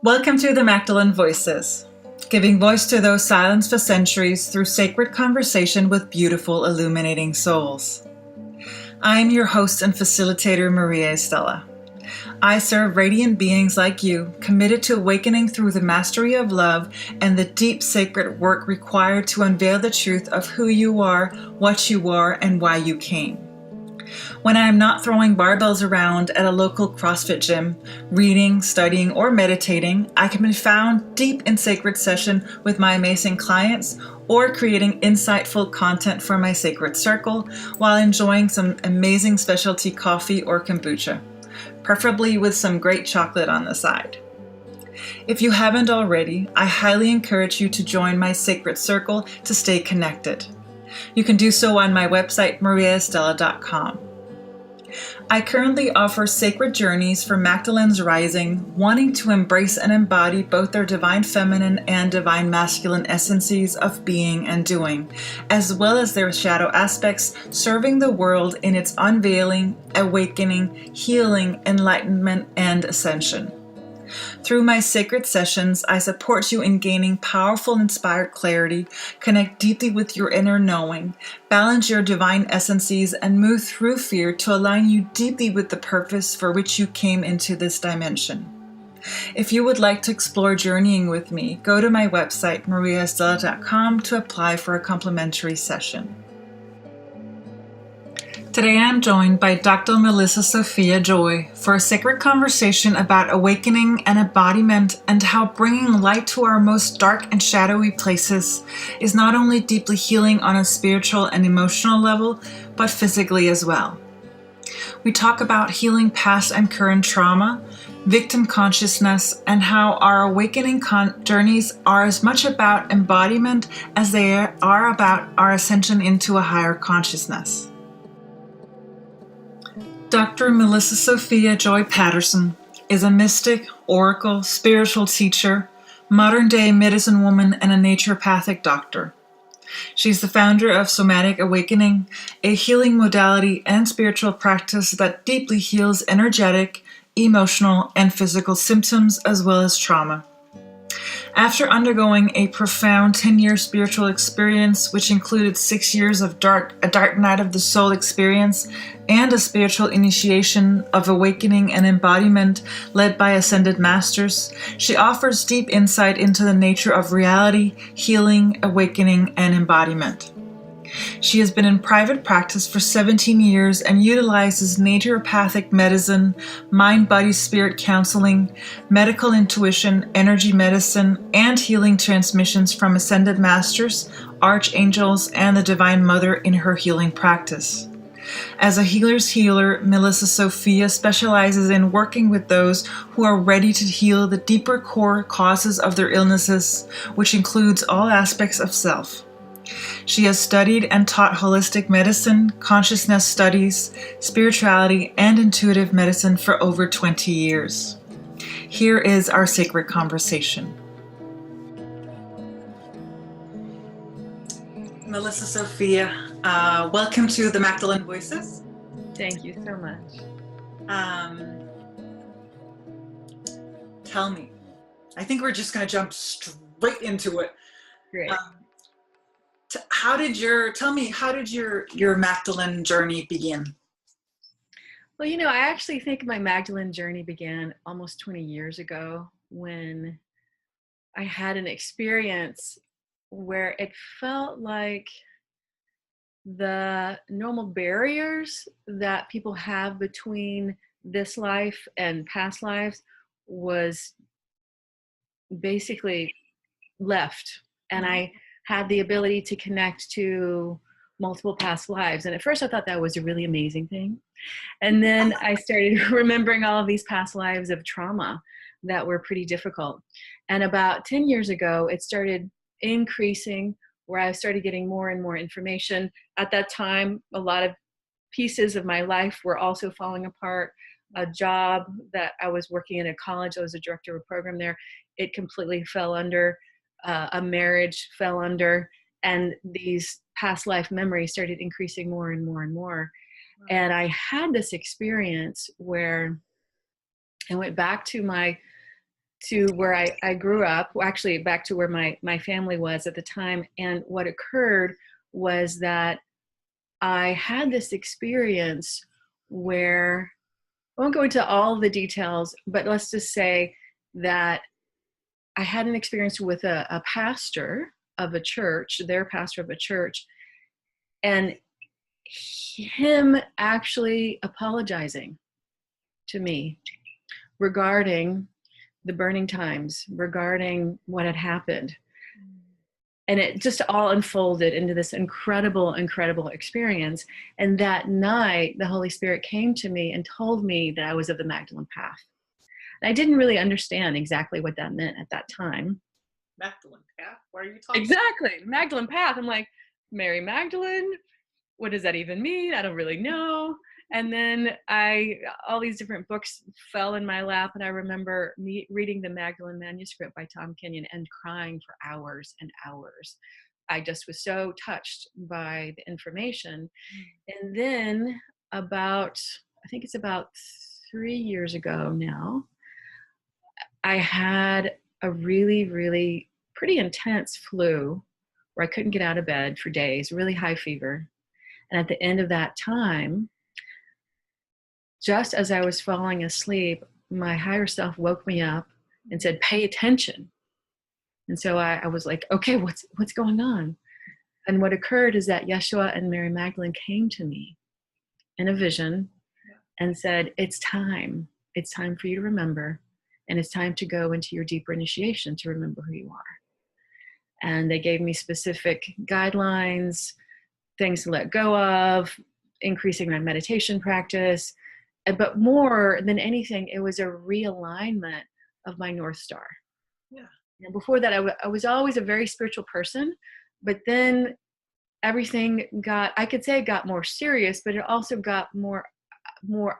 Welcome to the Magdalene Voices, giving voice to those silenced for centuries through sacred conversation with beautiful, illuminating souls. I am your host and facilitator, Maria Estella. I serve radiant beings like you, committed to awakening through the mastery of love and the deep sacred work required to unveil the truth of who you are, what you are, and why you came. When I am not throwing barbells around at a local CrossFit gym, reading, studying, or meditating, I can be found deep in sacred session with my amazing clients or creating insightful content for my sacred circle while enjoying some amazing specialty coffee or kombucha, preferably with some great chocolate on the side. If you haven't already, I highly encourage you to join my sacred circle to stay connected. You can do so on my website, mariaestella.com. I currently offer sacred journeys for Magdalene's rising, wanting to embrace and embody both their divine feminine and divine masculine essences of being and doing, as well as their shadow aspects, serving the world in its unveiling, awakening, healing, enlightenment, and ascension. Through my sacred sessions, I support you in gaining powerful, inspired clarity, connect deeply with your inner knowing, balance your divine essences, and move through fear to align you deeply with the purpose for which you came into this dimension. If you would like to explore journeying with me, go to my website, mariaestella.com, to apply for a complimentary session. Today I am joined by Dr. Melissa Sophia Joy for a sacred conversation about awakening and embodiment and how bringing light to our most dark and shadowy places is not only deeply healing on a spiritual and emotional level, but physically as well. We talk about healing past and current trauma, victim consciousness, and how our awakening journeys are as much about embodiment as they are about our ascension into a higher consciousness. Dr. Melissa Sophia Joy Patterson is a mystic, oracle, spiritual teacher, modern-day medicine woman, and a naturopathic doctor. She's the founder of Somatic Awakening, a healing modality and spiritual practice that deeply heals energetic, emotional, and physical symptoms as well as trauma. After undergoing a profound 10-year spiritual experience, which included 6 years of a dark night of the soul experience and a spiritual initiation of awakening and embodiment led by ascended masters, she offers deep insight into the nature of reality, healing, awakening, and embodiment. She has been in private practice for 17 years and utilizes naturopathic medicine, mind-body-spirit counseling, medical intuition, energy medicine, and healing transmissions from ascended masters, archangels, and the Divine Mother in her healing practice. As a healer's healer, Melissa Sophia specializes in working with those who are ready to heal the deeper core causes of their illnesses, which includes all aspects of self. She has studied and taught holistic medicine, consciousness studies, spirituality, and intuitive medicine for over 20 years. Here is our sacred conversation. Melissa Sophia, welcome to the Magdalene Voices. Thank you so much. Tell me, I think we're just going to jump straight into it. Great. How did your Magdalene journey begin? Well, I actually think my Magdalene journey began almost 20 years ago when I had an experience where it felt like the normal barriers that people have between this life and past lives was basically left. And I had the ability to connect to multiple past lives. And at first I thought that was a really amazing thing. And then I started remembering all of these past lives of trauma that were pretty difficult. And about 10 years ago, it started increasing where I started getting more and more information. At that time, a lot of pieces of my life were also falling apart. A job that I was working in at college, I was a director of a program there, it completely fell under. A marriage fell under, and these past life memories started increasing more and more and more. Wow. And I had this experience where I went back to my to where I grew up, actually back to where my family was at the time. And what occurred was that I had this experience where, I won't go into all the details, but let's just say that I had an experience with a pastor of a church, their pastor of a church, and him actually apologizing to me regarding the burning times, regarding what had happened. And it just all unfolded into this incredible, incredible experience. And that night, the Holy Spirit came to me and told me that I was of the Magdalene path. And I didn't really understand exactly what that meant at that time. Magdalene path? What are you talking Exactly. Magdalene path. I'm like, Mary Magdalene? What does that even mean? I don't really know. And then all these different books fell in my lap, and I remember me reading the Magdalene manuscript by Tom Kenyon and crying for hours and hours. I just was so touched by the information. And then I think it's about 3 years ago now, I had a really, really pretty intense flu where I couldn't get out of bed for days, really high fever. And at the end of that time, just as I was falling asleep, my higher self woke me up and said, pay attention. And so I was like, okay, what's going on? And what occurred is that Yeshua and Mary Magdalene came to me in a vision and said, it's time. It's time for you to remember. And it's time to go into your deeper initiation to remember who you are. And they gave me specific guidelines, things to let go of, increasing my meditation practice. But more than anything, it was a realignment of my North Star. Yeah. And before that, I was always a very spiritual person, but then everything I could say it got more serious, but it also got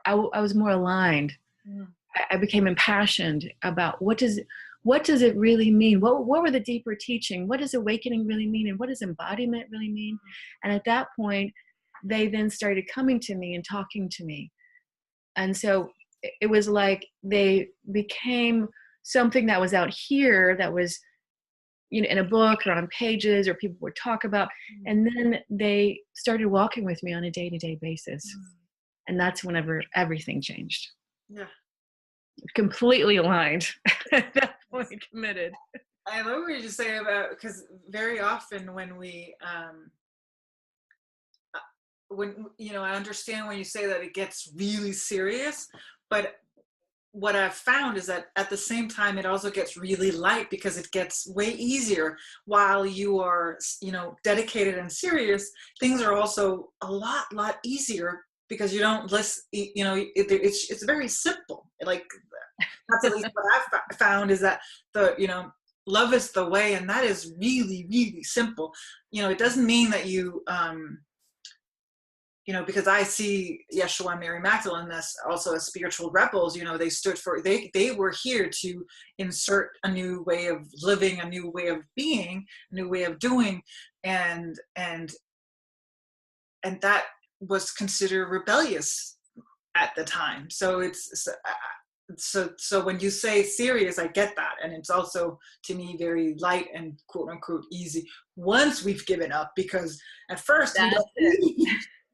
I was more aligned. Yeah. I became impassioned about what does it really mean? What were the deeper teaching? What does awakening really mean? And what does embodiment really mean? And at that point, they then started coming to me and talking to me. And so it was like they became something that was out here that was, in a book or on pages or people would talk about. And then they started walking with me on a day-to-day basis. And that's whenever everything changed. Yeah. Completely aligned. At that point, committed. I love what you just say about, because very often when we, I understand when you say that it gets really serious, but what I've found is that at the same time, it also gets really light because it gets way easier while you are, dedicated and serious. Things are also a lot easier because you don't listen, it's very simple. Like, that's at least what I've found is that love is the way. And that is really, really simple. It doesn't mean that you, because I see Yeshua and Mary Magdalene as spiritual rebels. They were here to insert a new way of living, a new way of being, a new way of doing, and that was considered rebellious at the time. So so when you say serious, I get that, and it's also to me very light and quote unquote easy once we've given up, because at first we don't.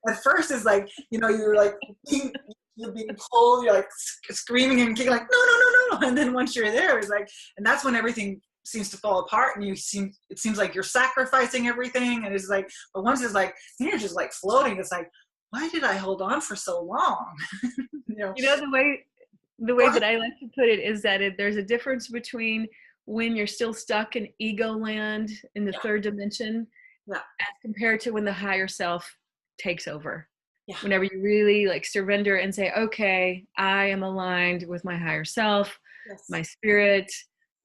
At first, it's like, you're like, you're being pulled, you're like screaming and kicking, like, no. And then once you're there, it's like, and that's when everything seems to fall apart, and it seems like you're sacrificing everything. And it's like, but once it's like, you're just like floating, it's like, why did I hold on for so long? The way that I like to put it is that there's a difference between when you're still stuck in ego land in the third dimension, as compared to when the higher self takes over. Whenever you really surrender and say, okay, I am aligned with my higher self, my spirit,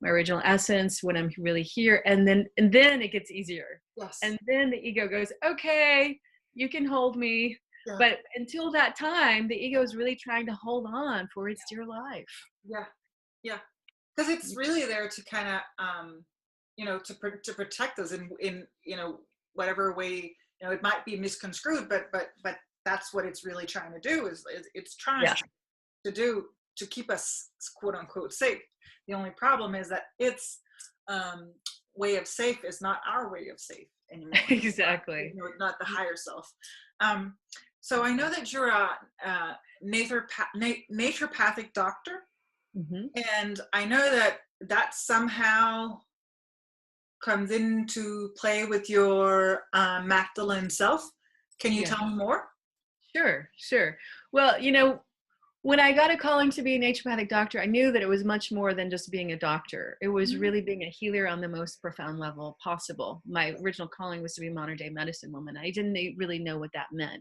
my original essence, when I'm really here, and then it gets easier. And then the ego goes, okay, you can hold me. But until that time, the ego is really trying to hold on for its dear life. Because it's really there to kind of to protect us in whatever way. It might be misconstrued, but that's what it's really trying to do. Is it's trying to keep us quote unquote safe. The only problem is that its way of safe is not our way of safe anymore. Exactly. Not the higher self. So I know that you're a naturopathic doctor, and I know that somehow comes into play with your Magdalene self. Can you tell me more? Sure. Well, when I got a calling to be a naturopathic doctor, I knew that it was much more than just being a doctor. It was really being a healer on the most profound level possible. My original calling was to be a modern day medicine woman. I didn't really know what that meant.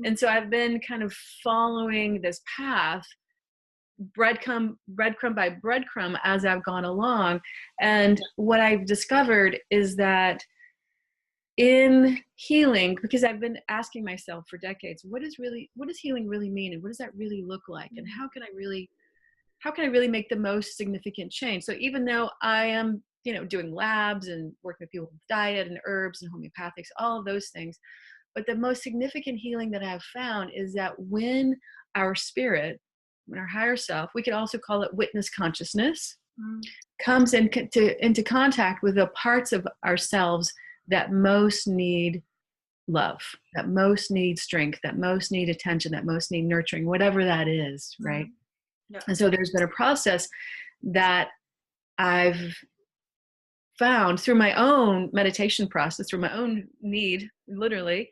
And so I've been kind of following this path, breadcrumb by breadcrumb, as I've gone along. And what I've discovered is that in healing, because I've been asking myself for decades, what does healing really mean, and what does that really look like, and how can I really make the most significant change? So even though I am, doing labs and working with people with diet and herbs and homeopathics, all of those things, but the most significant healing that I've found is that when our spirit, when our higher self, we could also call it witness consciousness, comes into contact with the parts of ourselves that most need love, that most need strength, that most need attention, that most need nurturing, whatever that is, right? Yeah. And so there's been a process that I've found through my own meditation process, through my own need, literally,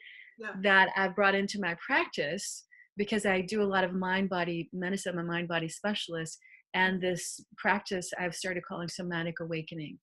that I've brought into my practice, because I do a lot of mind-body medicine. I'm a mind-body specialist, and this practice I've started calling somatic awakening.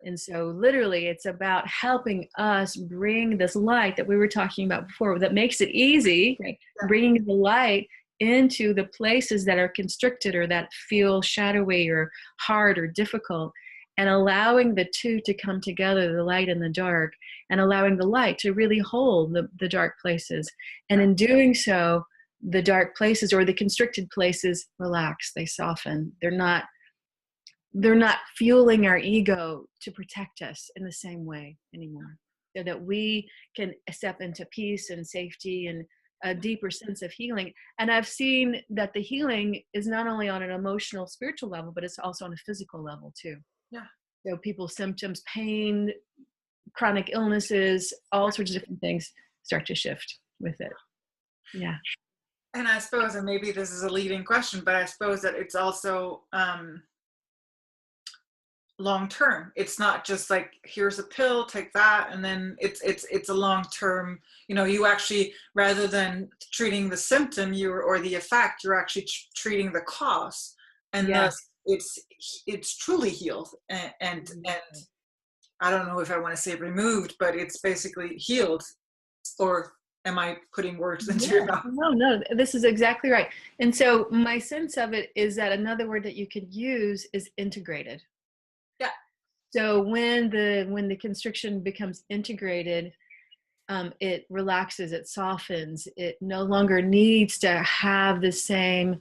And so literally it's about helping us bring this light that we were talking about before, that makes it easy, right? Bringing the light into the places that are constricted or that feel shadowy or hard or difficult, and allowing the two to come together, the light and the dark, and allowing the light to really hold the dark places. And in doing so, the dark places or the constricted places relax, they soften. They're not fueling our ego to protect us in the same way anymore, so that we can step into peace and safety and a deeper sense of healing. And I've seen that the healing is not only on an emotional, spiritual level, but it's also on a physical level too. Yeah. So people's symptoms, pain, chronic illnesses, all sorts of different things start to shift with it. Yeah. And I suppose, and maybe this is a leading question, but I suppose that it's also long term. It's not just like, here's a pill, take that, and then it's a long term. You actually, rather than treating the symptom, or the effect, you're actually treating the cause, and thus it's truly healed. And I don't know if I want to say removed, but it's basically healed. Or am I putting words into your mouth? No, this is exactly right. And so my sense of it is that another word that you could use is integrated. Yeah. So when the constriction becomes integrated, it relaxes, it softens, it no longer needs to have the same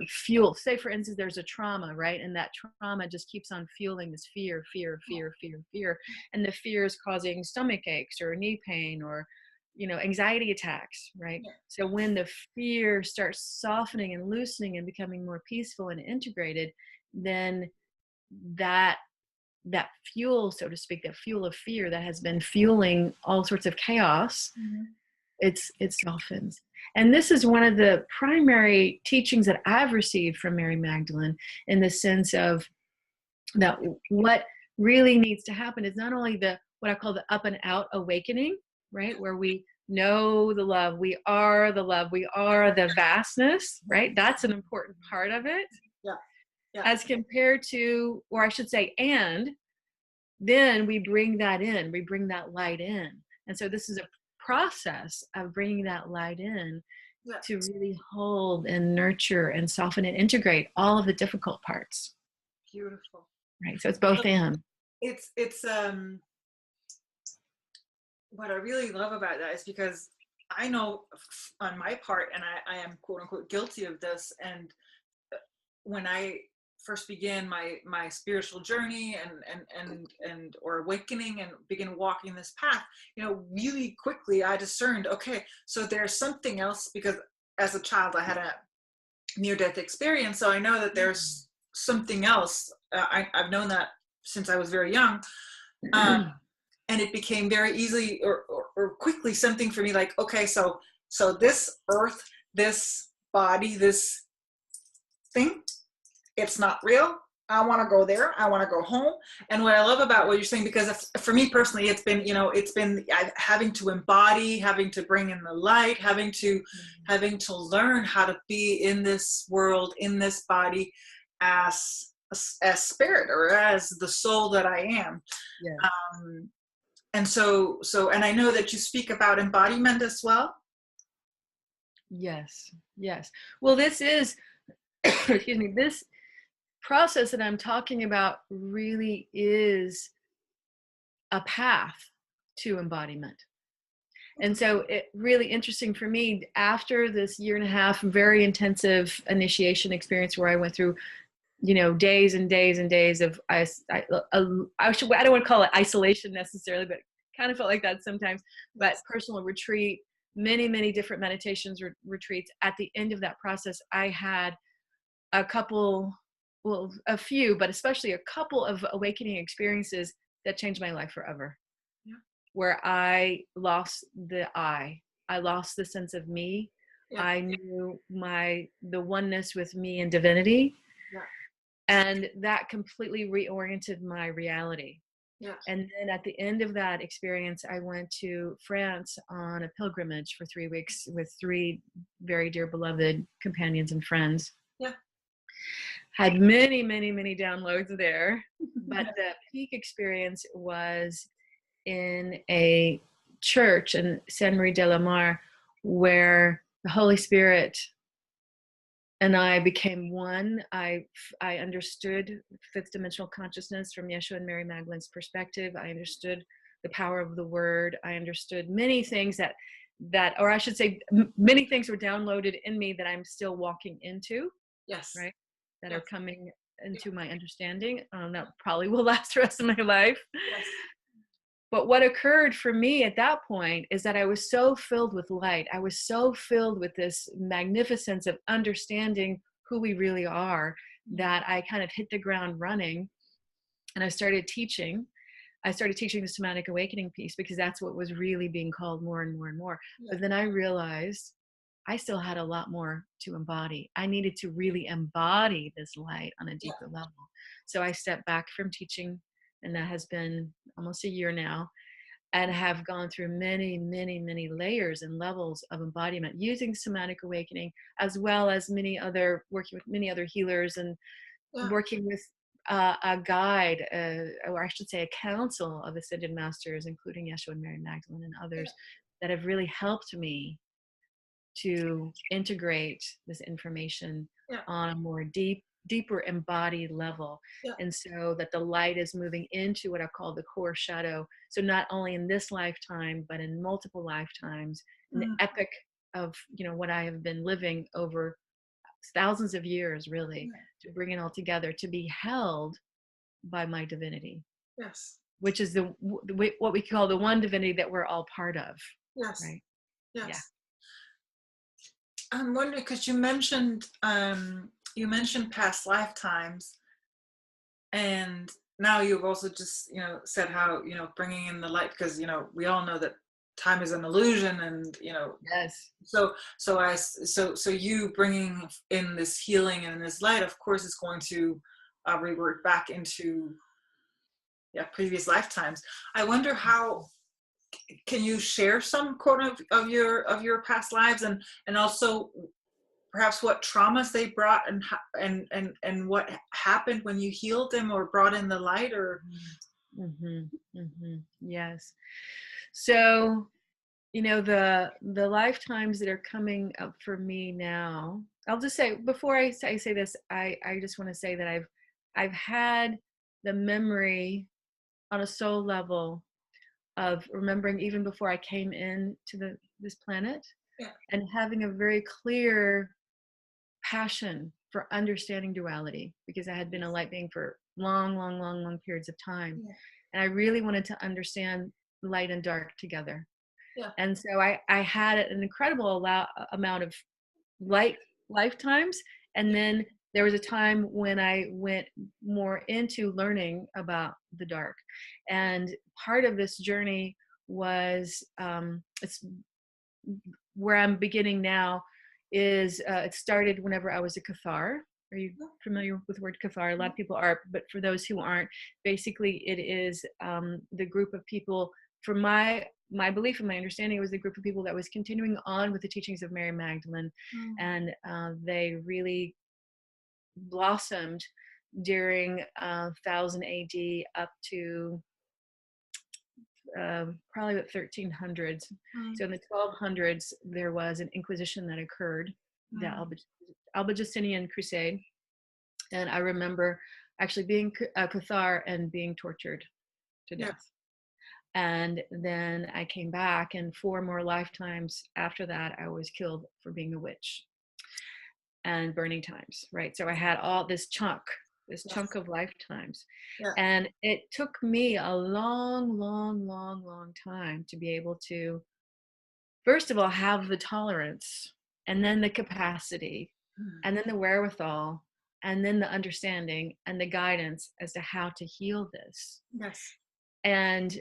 fuel. Say, for instance, there's a trauma, right? And that trauma just keeps on fueling this fear. And the fear is causing stomach aches or knee pain or, anxiety attacks, right? Yeah. So when the fear starts softening and loosening and becoming more peaceful and integrated, then that fuel, so to speak, that fuel of fear that has been fueling all sorts of chaos, it softens. And this is one of the primary teachings that I've received from Mary Magdalene, in the sense of that what really needs to happen is not only what I call the up and out awakening, right? Where we know the love, we are the love, we are the vastness, right? That's an important part of it. Yeah. Yeah. As compared to, or I should say, and then we bring that in, we bring that light in. And so this is a process of bringing that light in to really hold and nurture and soften and integrate all of the difficult parts. Beautiful. Right. So it's both and. It's what I really love about that is because I know on my part, and I am quote unquote guilty of this, and when I first began my spiritual journey and or awakening and begin walking this path, really quickly I discerned, okay, so there's something else, because as a child I had a near-death experience, so I know that there's something else. I've known that since I was very young. And it became very easily or quickly something for me like, okay, so this earth, this body, this thing, it's not real. I want to go there. I want to go home. And what I love about what you're saying, because for me personally, it's been, having to embody, having to bring in the light, having to learn how to be in this world, in this body, as spirit, or as the soul that I am. Yeah. And so, and I know that you speak about embodiment as well. Yes. Well, this is, excuse me, this process that I'm talking about really is a path to embodiment. And so it really interesting for me, after this 1.5 year very intensive initiation experience where I went through, days and days and days of, I don't want to call it isolation necessarily, but kind of felt like that sometimes, but personal retreat, many different meditations, retreats. At the end of that process, I had a few, but especially a couple of awakening experiences that changed my life forever. Yeah. Where I lost I lost the sense of me. Yeah. I knew the oneness with me and divinity. Yeah. And that completely reoriented my reality. Yeah. And then at the end of that experience, I went to France on a pilgrimage for 3 weeks with 3 very dear beloved companions and friends. Yeah. Had many downloads there, but the peak experience was in a church in Sainte Marie de la Mar, where the Holy Spirit and I became one. I understood fifth dimensional consciousness from Yeshua and Mary Magdalene's perspective. I understood the power of the word. I understood many things that, or I should say, many things were downloaded in me that I'm still walking into. Yes. Right. That are coming into my understanding. That probably will last the rest of my life. Yes. But what occurred for me at that point is that I was so filled with light. I was so filled with this magnificence of understanding who we really are, that I kind of hit the ground running. And I started teaching. The somatic awakening piece, because that's what was really being called more and more and more. Yeah. But then I realized I still had a lot more to embody. I needed to really embody this light on a deeper level. So I stepped back from teaching, and that has been almost 1 year now, and have gone through many layers and levels of embodiment using somatic awakening, as well as working with many other healers, and working with a guide, or I should say a council of ascended masters, including Yeshua and Mary Magdalene and others, that have really helped me to integrate this information on a more deeper embodied level. Yeah. And so that the light is moving into what I call the core shadow. So not only in this lifetime, but in multiple lifetimes, in the epic of, what I have been living over thousands of years, really, to bring it all together, to be held by my divinity. Yes. Which is what we call the one divinity that we're all part of. Yes. Right. Yes. Yeah. I'm wondering, because you mentioned past lifetimes, and now you've also just said how bringing in the light, because we all know that time is an illusion, and yes. So you bringing in this healing and this light, of course, is going to revert back into previous lifetimes. I wonder how. Can you share some quote of your past lives, and also perhaps what traumas they brought, and what happened when you healed them or brought in the light? Or Yes. So the lifetimes that are coming up for me now, I'll just say, before I say this, I just want to say that I've had the memory on a soul level of remembering even before I came into this planet, and having a very clear passion for understanding duality, because I had been a light being for long periods of time. Yeah. And I really wanted to understand light and dark together. Yeah. And so I had an incredible amount of light lifetimes, and then there was a time when I went more into learning about the dark. And part of this journey was, it's where I'm beginning now, is it started whenever I was a Cathar. Are you familiar with the word Cathar? A lot of people are, but for those who aren't, basically it is the group of people, from my belief and my understanding, it was the group of people that was continuing on with the teachings of Mary Magdalene. And they really blossomed during 1000 AD up to probably about 1300s. So in the 1200s, there was an Inquisition that occurred, the Albigensian Crusade. And I remember actually being a Cathar and being tortured to death. And then I came back, and 4 more lifetimes after that, I was killed for being a witch, and burning times, right? So I had all this chunk of lifetimes. And it took me a long time to be able to, first of all, have the tolerance, and then the capacity, and then the wherewithal, and then the understanding and the guidance as to how to heal this. And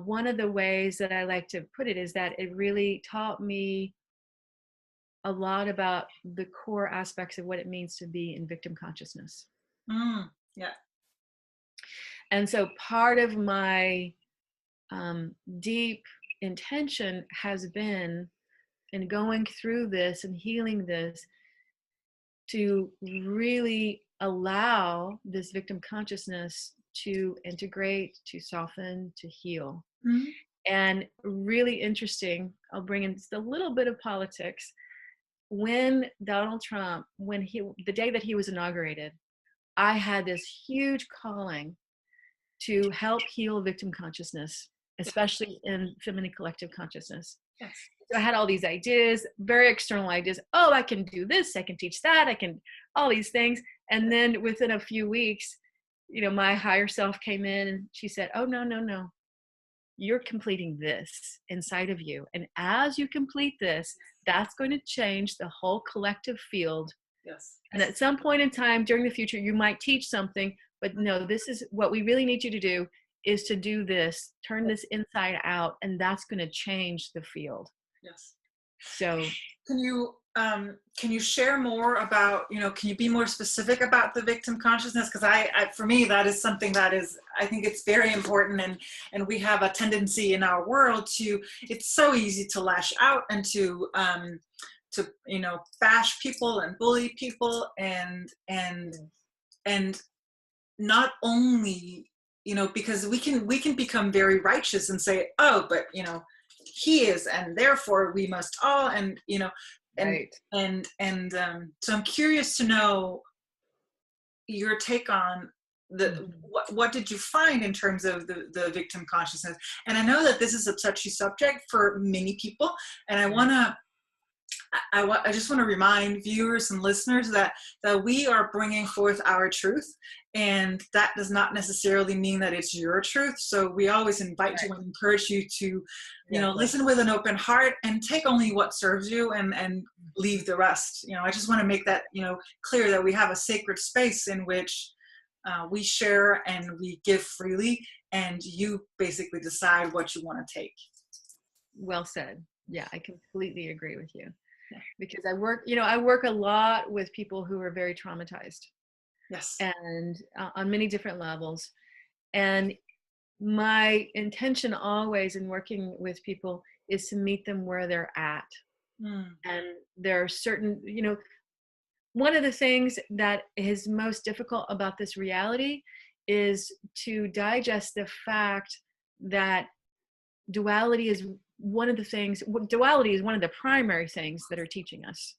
one of the ways that I like to put it is that it really taught me a lot about the core aspects of what it means to be in victim consciousness. And so part of my deep intention has been, in going through this and healing this, to really allow this victim consciousness to integrate, to soften, to heal. And really interesting, I'll bring in just a little bit of politics. When Donald Trump, the day that he was inaugurated, I had this huge calling to help heal victim consciousness, especially in feminine collective consciousness. So I had all these ideas, very external ideas. Oh, I can do this, I can teach that, I can, all these things. And then within a few weeks, my higher self came in and she said, oh, no. You're completing this inside of you. And as you complete this, that's going to change the whole collective field. And at some point in time during the future, you might teach something, but no, this is what we really need you to do, is to do this, turn this inside out, and that's going to change the field. So can you share more about, can you be more specific about the victim consciousness? Because I for me, that is something that is, I think it's very important, and we have a tendency in our world to, it's so easy to lash out and to bash people and bully people, and not only, because we can become very righteous and say, oh, but he is, and therefore we must all, and so I'm curious to know your take on what did you find in terms of the victim consciousness. And I know that this is a touchy subject for many people, and I just want to remind viewers and listeners that we are bringing forth our truth, and that does not necessarily mean that it's your truth. So we always invite you and encourage you to, listen with an open heart and take only what serves you, and leave the rest. I just want to make that, clear, that we have a sacred space in which we share and we give freely, and you basically decide what you want to take. Well said. Yeah, I completely agree with you. Because I work a lot with people who are very traumatized. And on many different levels. And my intention always in working with people is to meet them where they're at. And there are certain, one of the things that is most difficult about this reality is to digest the fact that duality is one of the primary things that are teaching us.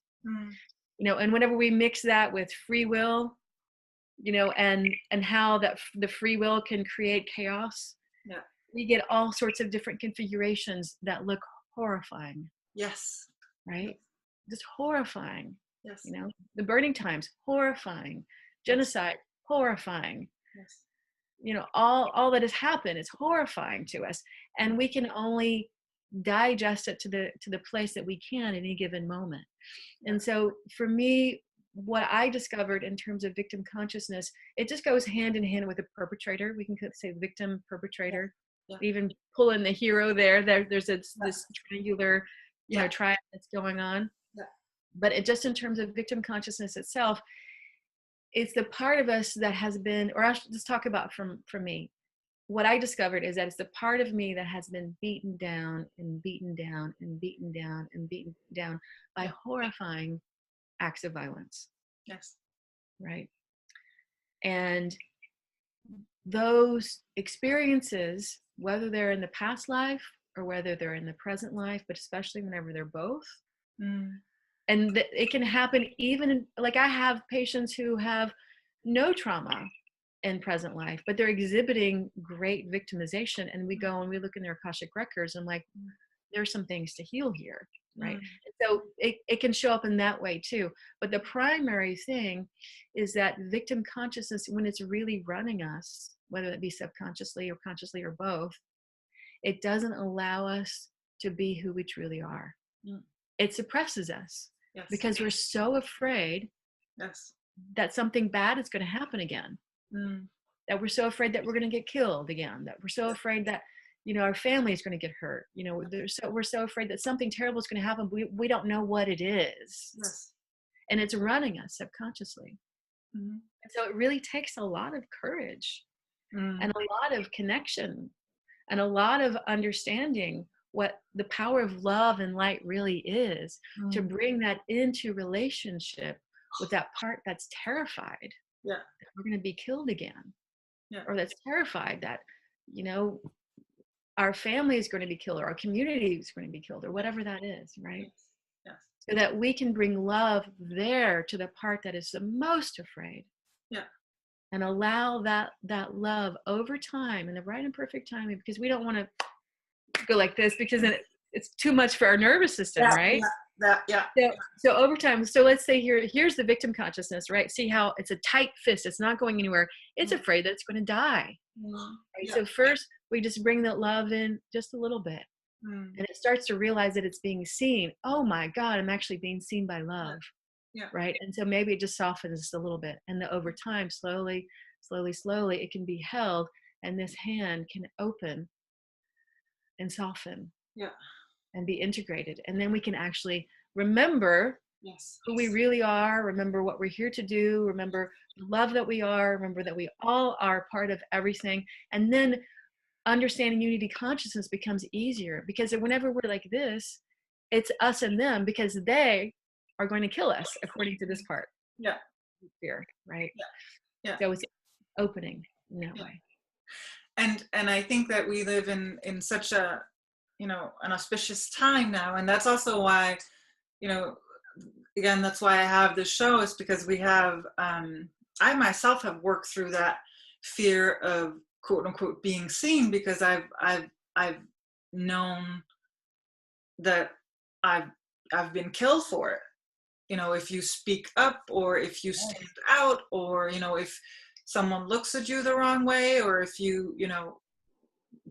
And whenever we mix that with free will, and how that the free will can create chaos, we get all sorts of different configurations that look horrifying. Right? Just horrifying. The burning times, horrifying. Genocide, horrifying. All that has happened is horrifying to us, and we can only digest it to the place that we can at any given moment. And so for me, what I discovered in terms of victim consciousness, it just goes hand in hand with the perpetrator. We can say victim, perpetrator, even pull in the hero there. There's this triangular, triad that's going on. But it just in terms of victim consciousness itself, it's the part of us that has been, or I should just talk about from me. What I discovered is that it's the part of me that has been beaten down and beaten down and beaten down and beaten down by horrifying acts of violence. Yes. Right. And those experiences, whether they're in the past life or whether they're in the present life, but especially whenever they're both, and it can happen even like I have patients who have no trauma in present life, but they're exhibiting great victimization. And we go and we look in their Akashic records and like, there's some things to heal here. Right. So it can show up in that way too. But the primary thing is that victim consciousness, when it's really running us, whether it be subconsciously or consciously or both, it doesn't allow us to be who we truly are. It suppresses us because we're so afraid that something bad is going to happen again. That we're so afraid that we're going to get killed again, that we're so afraid that our family is going to get hurt. We're so afraid that something terrible is going to happen. We don't know what it is. And it's running us subconsciously. And so it really takes a lot of courage and a lot of connection and a lot of understanding what the power of love and light really is to bring that into relationship with that part that's terrified that we're going to be killed again, or that's terrified that, our family is going to be killed or our community is going to be killed or whatever that is, right? So that we can bring love there to the part that is the most afraid. And allow that love over time, and the right and perfect timing, because we don't want to go like this because then it's too much for our nervous system, right? So over time, so let's say here's the victim consciousness, right? See how it's a tight fist, it's not going anywhere. It's afraid that it's going to die. Right? So first we just bring that love in just a little bit, and it starts to realize that it's being seen. Oh my God, I'm actually being seen by love. Right. And so maybe it just softens just a little bit, and then over time, slowly, it can be held, and this hand can open and soften and be integrated. And then we can actually remember who we really are, remember what we're here to do, remember the love that we are, remember that we all are part of everything. And then understanding unity consciousness becomes easier, because whenever we're like this, it's us and them, because they are going to kill us according to this part. Fear, right? So it's opening in that way. And I think that we live in such a an auspicious time now, and that's also why again, that's why I have this show, is because we have I myself have worked through that fear of quote unquote being seen, because I've known that I've been killed for it. If you speak up, or if you stand out, or if someone looks at you the wrong way, or if you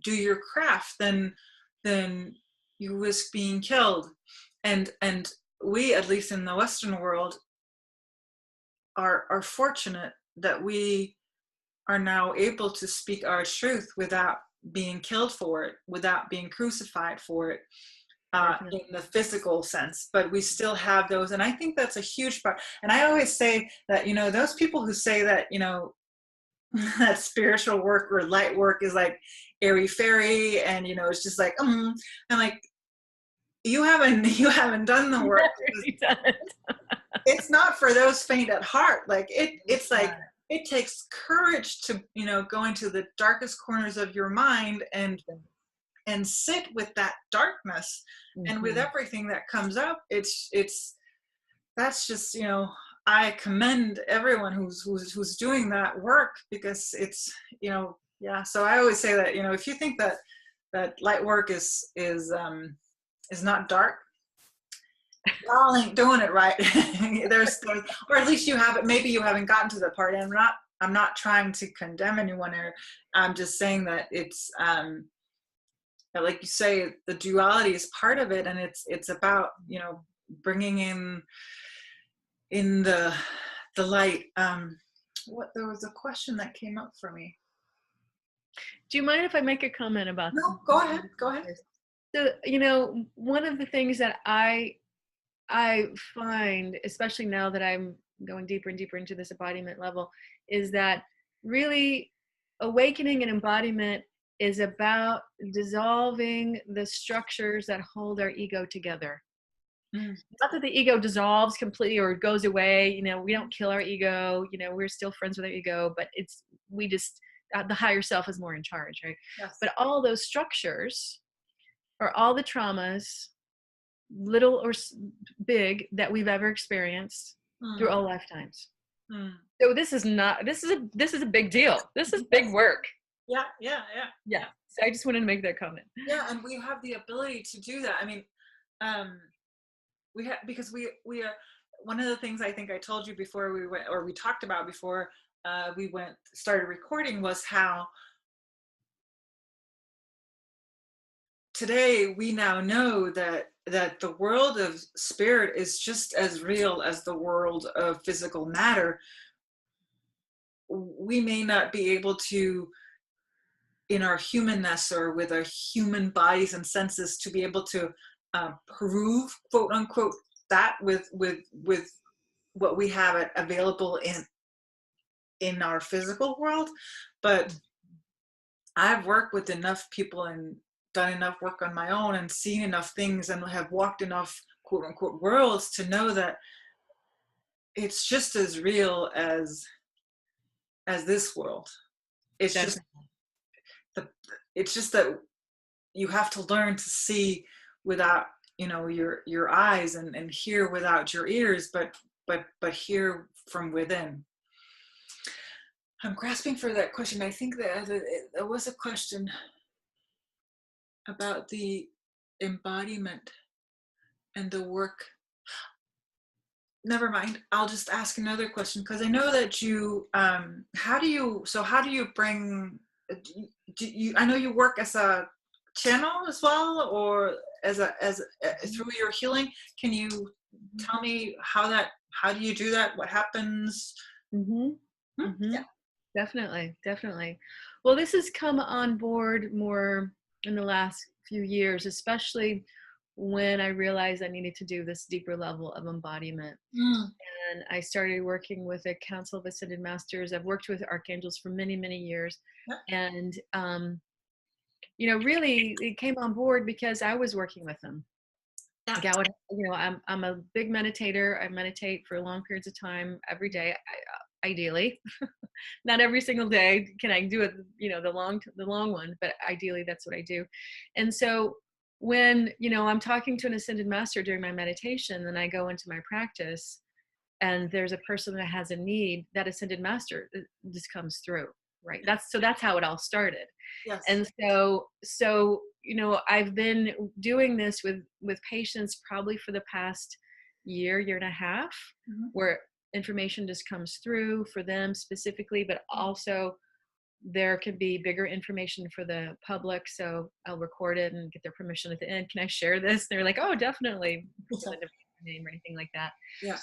do your craft, then you risk being killed. And we, at least in the Western world, are fortunate that we are now able to speak our truth without being killed for it, without being crucified for it. In the physical sense, but we still have those, and I think that's a huge part. And I always say that those people who say that that spiritual work or light work is like airy fairy, and it's just like I'm like, you haven't done the work. It's not for those faint at heart. Like it's like it takes courage to go into the darkest corners of your mind and sit with that darkness and with everything that comes up. That's just I commend everyone who's doing that work, because it's so I always say that if you think that light work is not dark, y'all ain't doing it right. there's or at least maybe you haven't gotten to the part. And I'm not trying to condemn anyone here. I'm just saying that it's like you say, the duality is part of it, and it's about bringing in in the light. What, there was a question that came up for me. Do you mind if I make a comment about No, go ahead. Go ahead. this? So, you know, one of the things that I find, especially now that I'm going deeper and deeper into this embodiment level, is that really awakening and embodiment is about dissolving the structures that hold our ego together. Mm. Not that the ego dissolves completely or goes away, you know, we don't kill our ego, you know, we're still friends with our ego, but we just, the higher self is more in charge, right? Yes. But all those structures or all the traumas, little or big, that we've ever experienced through all lifetimes. Mm. So this is a big deal. This is big work. Yeah. Yeah. So I just wanted to make that comment. Yeah, and we have the ability to do that. I mean, we have, because we are, one of the things I think I told you before we went, or we talked about before we started recording, was how today we now know that the world of spirit is just as real as the world of physical matter. We may not be able to, in our humanness or with our human bodies and senses, to be able to prove, quote unquote, that with what we have available in our physical world. But I've worked with enough people and done enough work on my own and seen enough things and have walked enough, quote unquote, worlds to know that it's just as real as this world. It's That's just it's just that you have to learn to see without, you know, your eyes, and hear without your ears, but hear from within. I'm grasping for that question. I think that there was a question about the embodiment and the work. Never mind. I'll just ask another question, because I know that you. How do you bring? Do you? I know you work as a channel as well, or as through your healing. Can you tell me how do you do that? What happens? mm-hmm. Hmm? Mm-hmm. Yeah. Definitely. Well, this has come on board more in the last few years, especially when I realized I needed to do this deeper level of embodiment. Mm. And I started working with a council of ascended masters. I've worked with archangels for many, many years. Yeah. And, you know, really it came on board because I was working with them. Yeah. Like I would, you know, I'm a big meditator. I meditate for long periods of time every day, ideally. Not every single day can I do it, you know, the long one, but ideally that's what I do. And so when, you know, I'm talking to an ascended master during my meditation, then I go into my practice and there's a person that has a need, that ascended master just comes through, right? That's how it all started. Yes. And so you know, I've been doing this with patients probably for the past year and a half, Mm-hmm. where information just comes through for them specifically, but also there could be bigger information for the public. So I'll record it and get their permission at the end. Can I share this? They're like, oh, definitely. Name or anything like that. Yeah.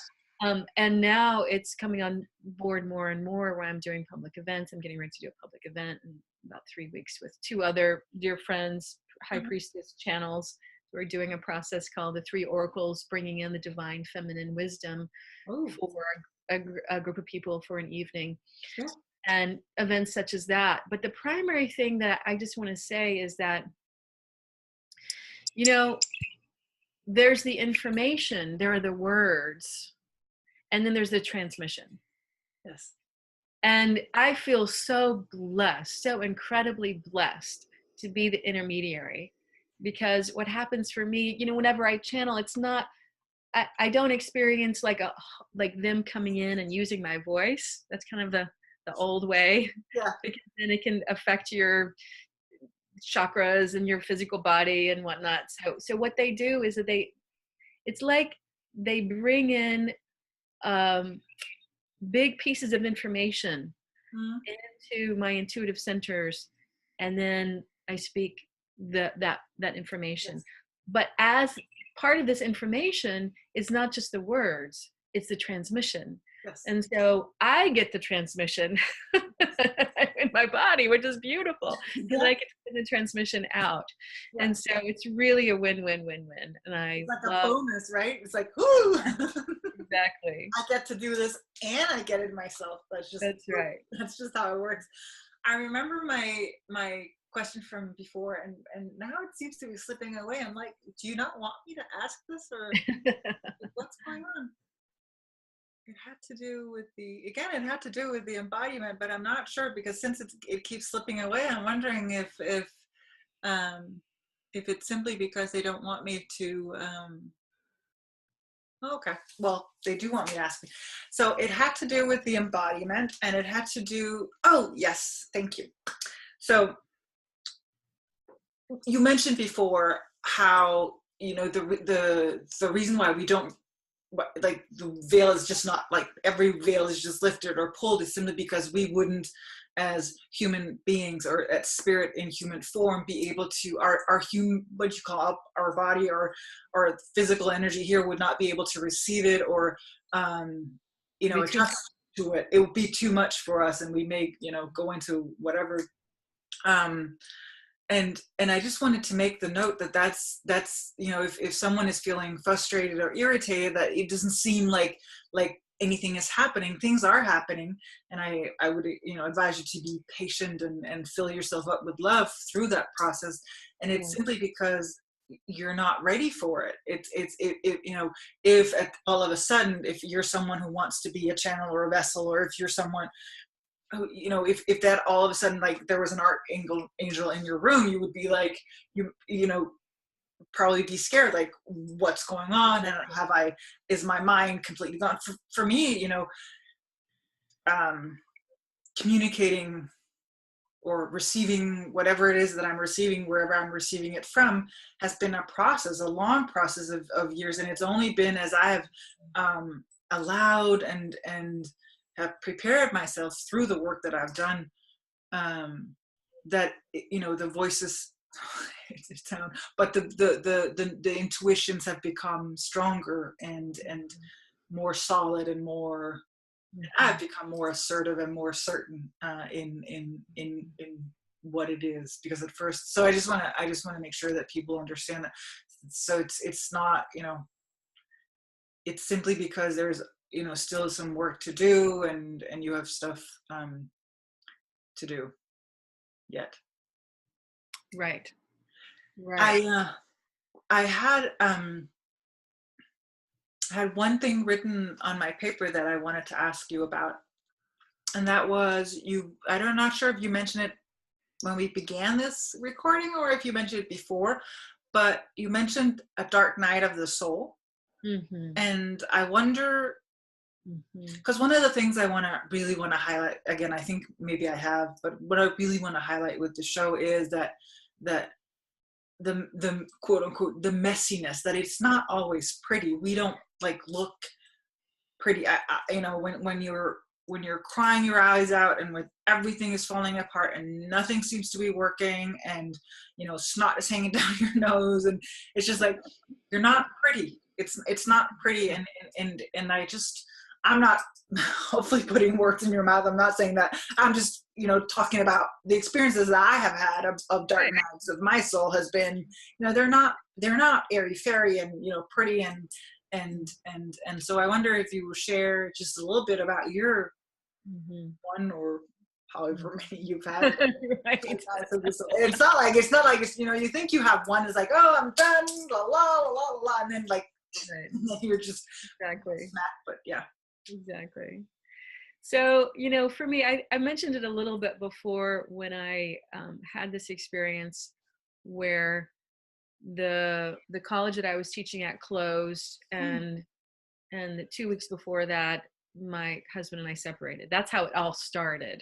And now it's coming on board more and more where I'm doing public events. I'm getting ready to do a public event in about 3 weeks with 2 other dear friends, high priestess channels. We're doing a process called the 3 oracles, bringing in the divine feminine wisdom for a group of people for an evening. Yeah. And events such as that. But the primary thing that I just want to say is that, you know, there's the information, there are the words, and then there's the transmission. Yes. And I feel so blessed, so incredibly blessed to be the intermediary, because what happens for me, you know, whenever I channel, it's not, I don't experience like them coming in and using my voice. That's kind of the old way. Yeah. Because then it can affect your chakras and your physical body and whatnot. So what they do is that it's like they bring in big pieces of information into my intuitive centers, and then I speak that information. Yes. But as part of this information is not just the words, it's the transmission. Yes. And so I get the transmission in my body, which is beautiful because Yeah. I get to put the transmission out. Yeah. And so it's really a win-win-win-win. And I It's like a love bonus, right? It's like, whoo! exactly. I get to do this and I get it myself. That's right. That's just how it works. I remember my question from before, and now it seems to be slipping away. I'm like, do you not want me to ask this, or what's going on? It had to do with the embodiment, but I'm not sure, because since it keeps slipping away, I'm wondering if it's simply because they don't want me to. Okay, well, they do want me to ask me. So it had to do with the embodiment, and it had to do. Oh yes, thank you. So you mentioned before how, the reason why we don't, like, the veil is just not, like, every veil is just lifted or pulled, is simply because we wouldn't, as human beings or at spirit in human form, be able to, our human, what you call our body, or physical energy here would not be able to receive it, or attach to it. It would be too much for us, and we may go into whatever. And I just wanted to make the note that's if someone is feeling frustrated or irritated, that it doesn't seem like anything is happening. Things are happening, and I would advise you to be patient and fill yourself up with love through that process. And it's simply because you're not ready for it. If all of a sudden, if you're someone who wants to be a channel or a vessel, or if you're someone, if that all of a sudden, like, there was an archangel in your room, you would be like, probably be scared, like, what's going on, and is my mind completely gone? For me, communicating or receiving whatever it is that I'm receiving, wherever I'm receiving it from, has been a process, a long process of years. And it's only been as I have allowed and have prepared myself through the work that I've done, that the voices, but the intuitions have become stronger and more solid, and more. I've become more assertive and more certain in what it is, because at first. So I just want to make sure that people understand that. So it's not it's simply because there's still some work to do, and you have stuff to do yet. Right. I had one thing written on my paper that I wanted to ask you about, and that was I'm not sure if you mentioned it when we began this recording, or if you mentioned it before, but you mentioned a dark night of the soul. Mm-hmm. And I wonder, because one of the things I really want to highlight, again, I think maybe I have, but what I really want to highlight with the show is that the quote unquote the messiness, that it's not always pretty. We don't look pretty. When you're crying your eyes out, and with everything is falling apart, and nothing seems to be working, and snot is hanging down your nose, and it's just like, you're not pretty. It's not pretty, and I'm not hopefully putting words in your mouth. I'm not saying that. I'm just talking about the experiences that I have had of dark nights of my soul. Has been, they're not airy fairy and pretty, and so I wonder if you will share just a little bit about your one, or however many you've had. Right. It's not like it's you think you have one, is like, oh, I'm done, la la la la la, and then you're just exactly smacked. But yeah, exactly. So for me, I mentioned it a little bit before, when I had this experience where the college that I was teaching at closed, and 2 weeks before that, my husband and I separated. That's how it all started.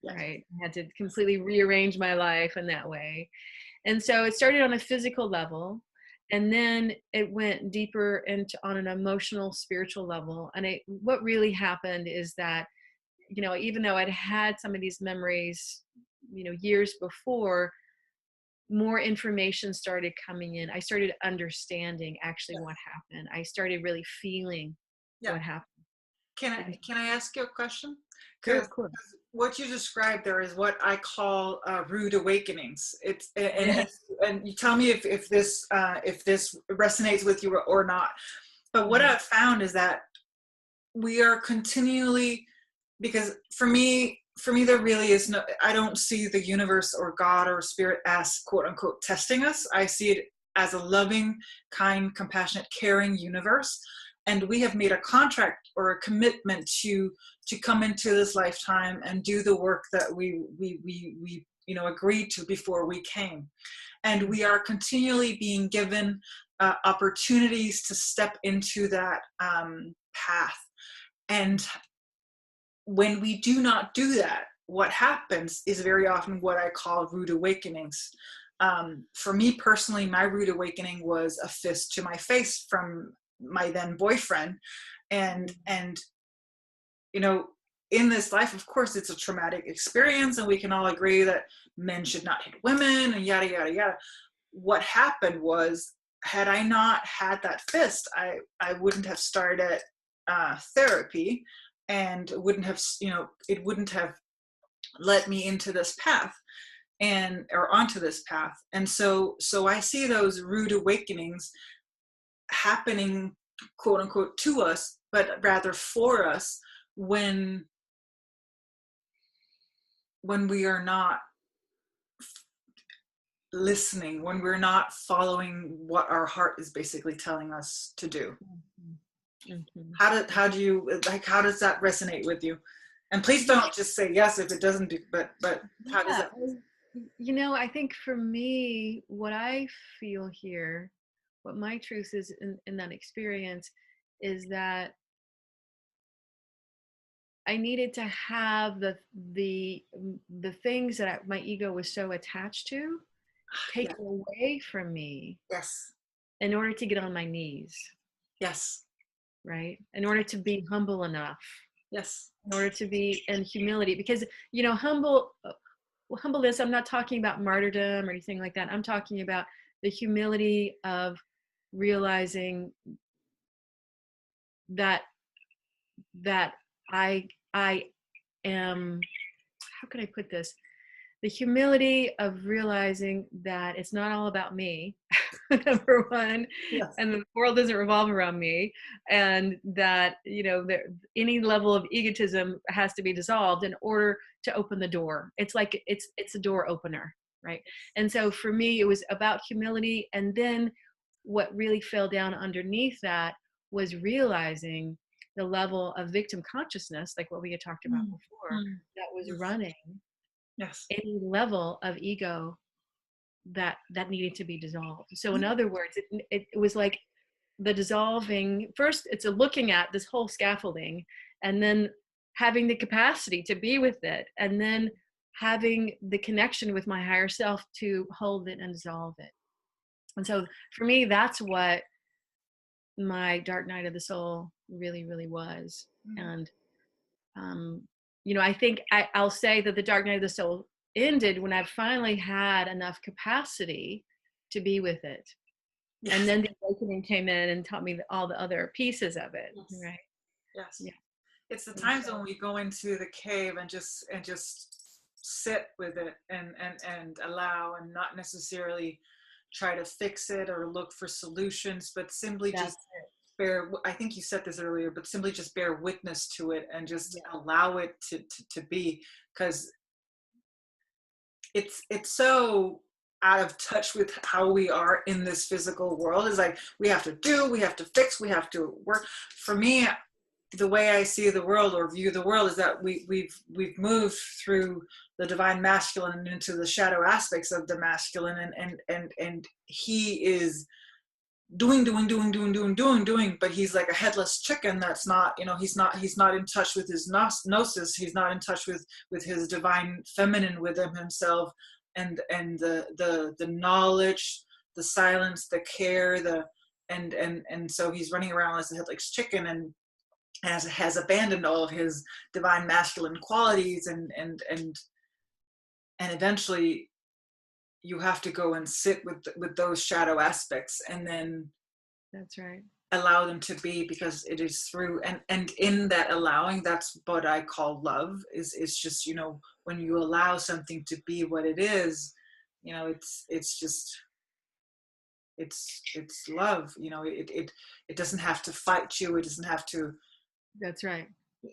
Yes. Right. I had to completely rearrange my life in that way. And so it started on a physical level, and then it went deeper on an emotional, spiritual level. And what really happened is that, even though I'd had some of these memories, years before, more information started coming in. I started understanding actually what happened. I started really feeling Yeah. what happened. Can I ask you a question? Sure, Because of course. what you described there is what I call rude awakenings. It's Yeah. and you tell me if this resonates with you or not. But what Mhm. I've found is that we are continually, because for me there really is no, I don't see the universe or God or spirit as quote unquote testing us. I see it as a loving, kind, compassionate, caring universe, and we have made a contract or a commitment to come into this lifetime and do the work that we agreed to before we came, and Mhm. we are continually being given opportunities to step into that path. And when we do not do that, what happens is very often what I call rude awakenings. For me personally, my rude awakening was a fist to my face from my then boyfriend, and you know, in this life, of course, it's a traumatic experience, and we can all agree that men should not hit women, and yada yada yada. What happened was, had I not had that fist, I wouldn't have started therapy, and wouldn't have, it wouldn't have led me into this path, and or onto this path. And so I see those rude awakenings happening, quote unquote, to us, but rather for us, when we are not listening, when we're not following what our heart is basically telling us to do. Mhm. Mhm. How does that resonate with you? And please don't just say yes if it doesn't do, but how does Yeah. that? I think for me, what I feel here, what my truth is in that experience is that I needed to have the things that my ego was so attached to Yeah. taken away from me Yes. in order to get on my knees, Yes. right? In order to be humble enough, Yes. in order to be in humility, because humbleness. I'm not talking about martyrdom or anything like that. I'm talking about the humility of realizing that that I am. How can I put this? The humility of realizing that it's not all about me, number one, Yes. and the world doesn't revolve around me, and that any level of egotism has to be dissolved in order to open the door. It's like it's a door opener, right? And so for me, it was about humility, and then what really fell down underneath that was realizing the level of victim consciousness, like what we had talked about Mm. before, Mm. that was Yes. running Yes. any level of ego that needed to be dissolved. So in other words, it was like the dissolving. First it's a looking at this whole scaffolding, and then having the capacity to be with it, and then having the connection with my higher self to hold it and dissolve it. And so for me, that's what my dark night of the soul really, really was. Mm. And um, I think I'll say that the dark night of the soul ended when I finally had enough capacity to be with it. And Yes. then the awakening came in and taught me all the other pieces of it. Yes. Right. Yes. Yeah. It's the And times so when we go into the cave and just sit with it, and allow, and not necessarily try to fix it or look for solutions, but simply just that's it. bear, I think you said this earlier, but simply just bear witness to it and just Yeah. allow it to be, because it's so out of touch with how we are in this physical world. Is like we have to do, we have to fix, we have to work. For me, the way I see the world or view the world is that we've moved through the divine masculine and into the shadow aspects of the masculine, and he is doing, but he's like a headless chicken that's not, he's not in touch with his gnosis, he's not in touch with his divine feminine within himself, and the knowledge, the silence, the care, and so he's running around as a headless chicken, and has abandoned all of his divine masculine qualities, and eventually you have to go and sit with those shadow aspects, and then That's right. allow them to be, because it is through, and in that allowing, that's what I call love, is just, when you allow something to be what it is, it's just, it's love. It doesn't have to fight you, it doesn't have to. That's right.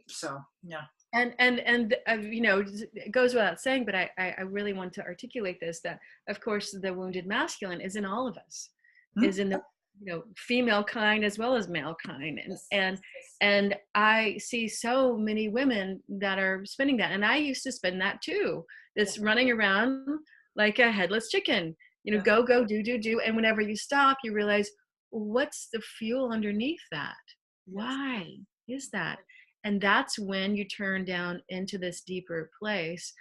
So yeah. And it goes without saying, but I really want to articulate this, that of course the wounded masculine is in all of us, is in the female kind as well as male kind, and I see so many women that are spinning that, and I used to spin that too, this running around like a headless chicken, go do, and whenever you stop, you realize, what's the fuel underneath that? Why is that? And that's when you turn down into this deeper place,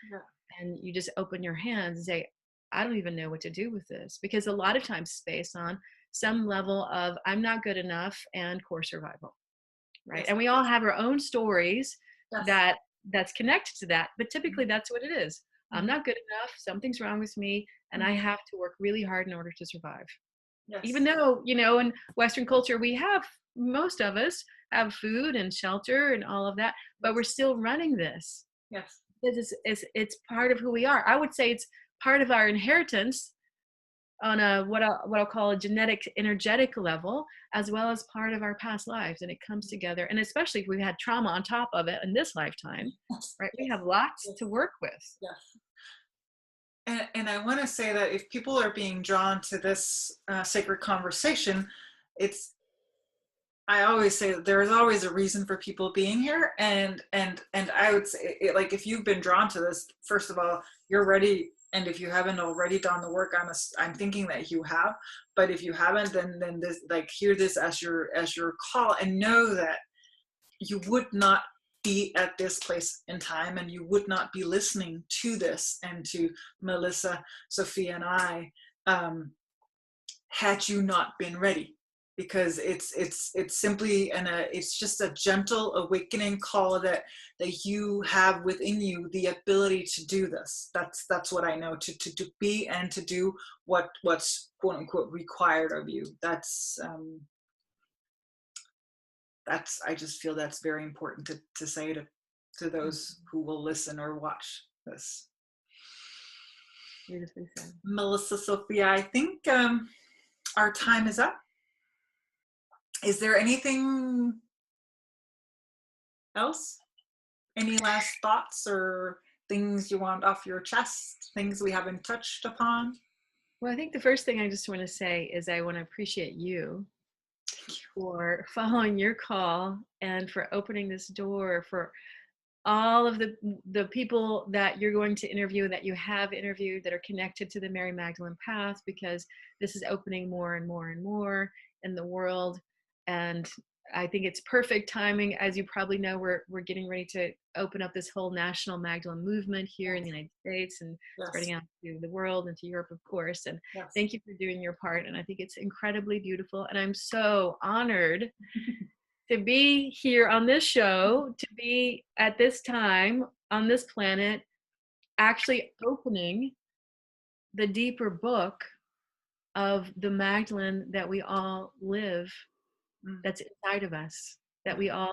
and you just open your hands and say, I don't even know what to do with this, because a lot of times it's based on some level of I'm not good enough and core survival, right? And we all have our own stories that's connected to that, but typically that's what it is. I'm not good enough, something's wrong with me, and I have to work really hard in order to survive. Even though, in Western culture, most of us have food and shelter and all of that, but we're still running this. Yes. Because it's part of who we are. I would say it's part of our inheritance on a what I'll call a genetic, energetic level, as well as part of our past lives, and it comes together. And especially if we've had trauma on top of it in this lifetime, right? We have lots to work with. Yes. And I want to say that if people are being drawn to this sacred conversation, I always say that there is always a reason for people being here, and I would say, like, if you've been drawn to this, first of all, you're ready. And if you haven't already done the work, I'm thinking that you have. But if you haven't, then this, like, hear this as your call, and know that you would not be at this place in time, and you would not be listening to this and to Melissa, Sophia, and I, had you not been ready. Because it's simply it's just a gentle awakening call that you have within you, the ability to do this. That's what I know, to be and to do what's quote unquote required of you. That's I just feel that's very important to say to those who will listen or watch this. Beautifully said. Melissa, Sophia, I think our time is up. Is there anything else? Any last thoughts or things you want off your chest? Things we haven't touched upon? Well, I think the first thing I just want to say is I want to appreciate you for following your call and for opening this door for all of the people that you're going to interview, that you have interviewed, that are connected to the Mary Magdalene path, because this is opening more and more and more in the world. And I think it's perfect timing. As you probably know, we're getting ready to open up this whole national Magdalene movement here in the United States, and spreading out to the world and to Europe, of course. And thank you for doing your part. And I think it's incredibly beautiful. And I'm so honored to be here on this show, to be at this time on this planet, actually opening the deeper book of the Magdalene that we all live, that's inside of us, that we all,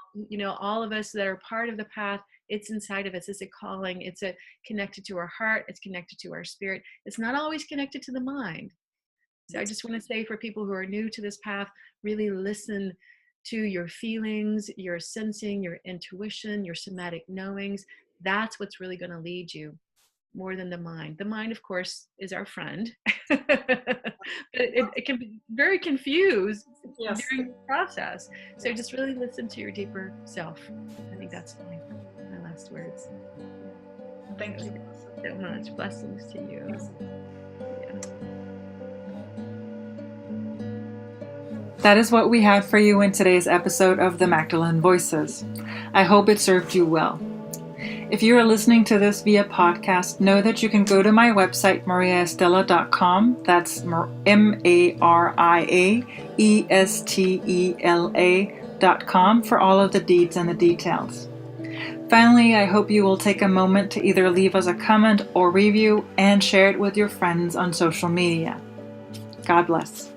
all of us that are part of the path, it's inside of us. It's a calling. It's connected to our heart. It's connected to our spirit. It's not always connected to the mind. So I just want to say, for people who are new to this path, really listen to your feelings, your sensing, your intuition, your somatic knowings. That's what's really going to lead you, more than the mind. The mind, of course, is our friend, but it can be very confused during the process. So just really listen to your deeper self. I think that's my last words. Thank you so much. Blessings to you. That is what we had for you in today's episode of the Magdalene Voices. I hope it served you well. If you are listening to this via podcast, know that you can go to my website, mariaestela.com. That's MariaEstela.com for all of the deeds and the details. Finally, I hope you will take a moment to either leave us a comment or review and share it with your friends on social media. God bless.